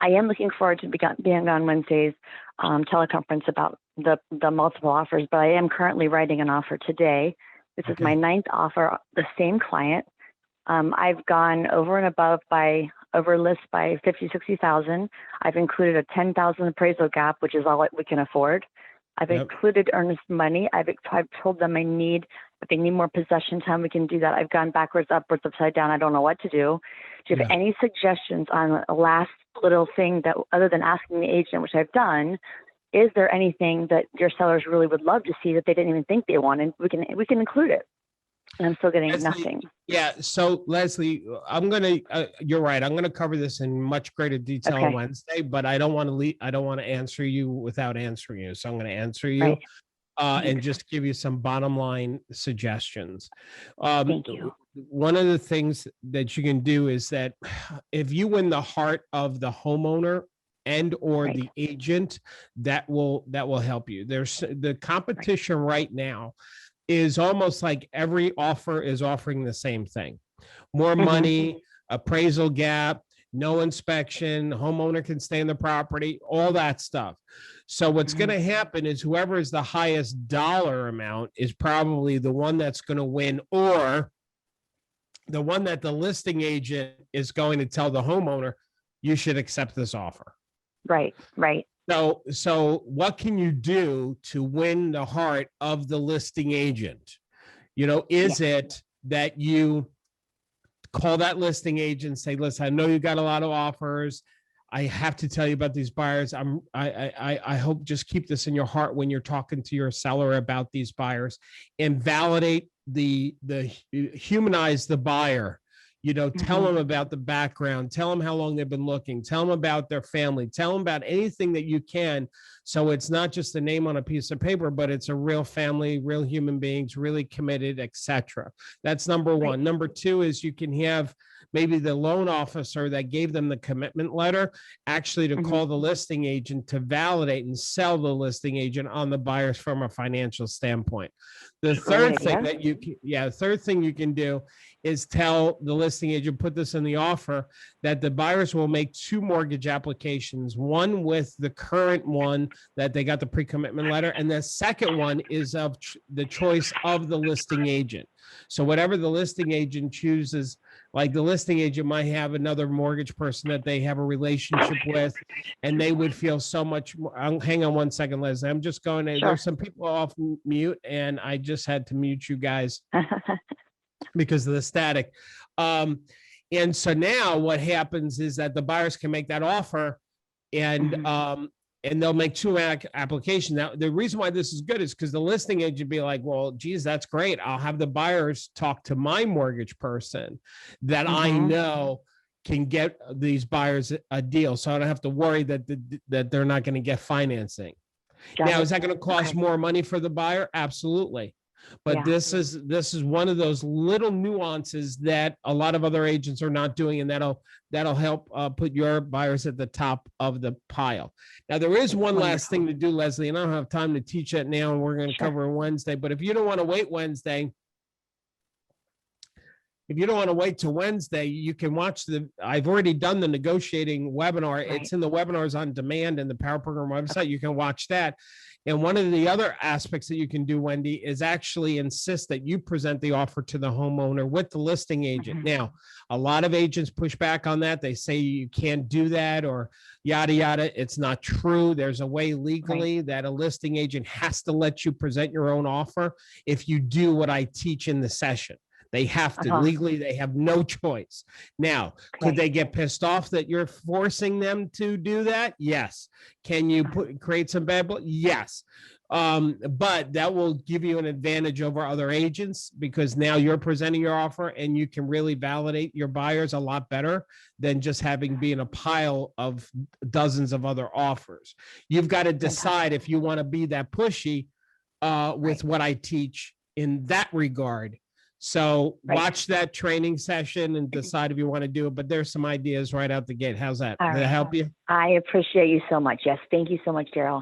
I am looking forward to being on Wednesday's teleconference about the multiple offers, but I am currently writing an offer today. This is my 9th offer, the same client. I've gone over and above over list by 50, 60,000. I've included a 10,000 appraisal gap, which is all we can afford. I've included earnest money. I've told them if they need more possession time, we can do that. I've gone backwards, upwards, upside down. I don't know what to do. Do you have any suggestions on a last little thing that, other than asking the agent, which I've done, is there anything that your sellers really would love to see that they didn't even think they wanted? We can include it. And I'm still getting nothing. Yeah. So Leslie, you're right. I'm going to cover this in much greater detail on Wednesday, but I don't want to answer you without answering you. So I'm going to answer you and just give you some bottom line suggestions. Thank you. One of the things that you can do is that if you win the heart of the homeowner and or the agent, that will help you. There's the competition right now is almost like every offer is offering the same thing. More money, appraisal gap, no inspection, homeowner can stay in the property, all that stuff. So what's going to happen is whoever is the highest dollar amount is probably the one that's going to win, or the one that the listing agent is going to tell the homeowner, you should accept this offer. Right. So what can you do to win the heart of the listing agent? Is it that you call that listing agent, say, listen, I know you got a lot of offers. I have to tell you about these buyers. I hope just keep this in your heart when you're talking to your seller about these buyers, and validate humanize the buyer. Tell them about the background, tell them how long they've been looking, tell them about their family, tell them about anything that you can. So it's not just a name on a piece of paper, but it's a real family, real human beings, really committed, etc. That's number one. Number two is you can have maybe the loan officer that gave them the commitment letter actually to call the listing agent to validate and sell the listing agent on the buyers from a financial standpoint. The third thing you can do is tell the listing agent, put this in the offer, that the buyers will make 2 mortgage applications, one with the current one that they got the pre-commitment letter, and the second one is of the choice of the listing agent. So whatever the listing agent chooses, like the listing agent might have another mortgage person that they have a relationship with, and they would feel so much more. Hang on one second, Leslie. I'm just going to, there's some people off mute, and I just had to mute you guys because of the static. And so now what happens is that the buyers can make that offer, and they'll make 2 applications. Now, the reason why this is good is because the listing agent be like, well, geez, that's great. I'll have the buyers talk to my mortgage person that I know can get these buyers a deal. So I don't have to worry that they're not going to get financing. Now, is that going to cost more money for the buyer? Absolutely. But this is one of those little nuances that a lot of other agents are not doing, and that'll help put your buyers at the top of the pile. Now, there is one last thing to do, Leslie, and I don't have time to teach that now, and we're going to cover it Wednesday. But if you don't want to wait Wednesday, if you don't want to wait till Wednesday, you can watch I've already done the negotiating webinar. It's in the webinars on demand in the Power Program website. You can watch that. And one of the other aspects that you can do, Wendy, is actually insist that you present the offer to the homeowner with the listing agent. Now, a lot of agents push back on that. They say you can't do that or yada, yada. It's not true. There's a way legally that a listing agent has to let you present your own offer if you do what I teach in the session. They have to. Legally, they have no choice. Now, could they get pissed off that you're forcing them to do that? Yes. Can you create some bad blood? Yes. But that will give you an advantage over other agents, because now you're presenting your offer and you can really validate your buyers a lot better than just being a pile of dozens of other offers. You've got to decide if you want to be that pushy with what I teach in that regard. So watch that training session and decide if you want to do it. But there's some ideas right out the gate. How's that? Did that help you? I appreciate you so much. Yes. Thank you so much, Darryl.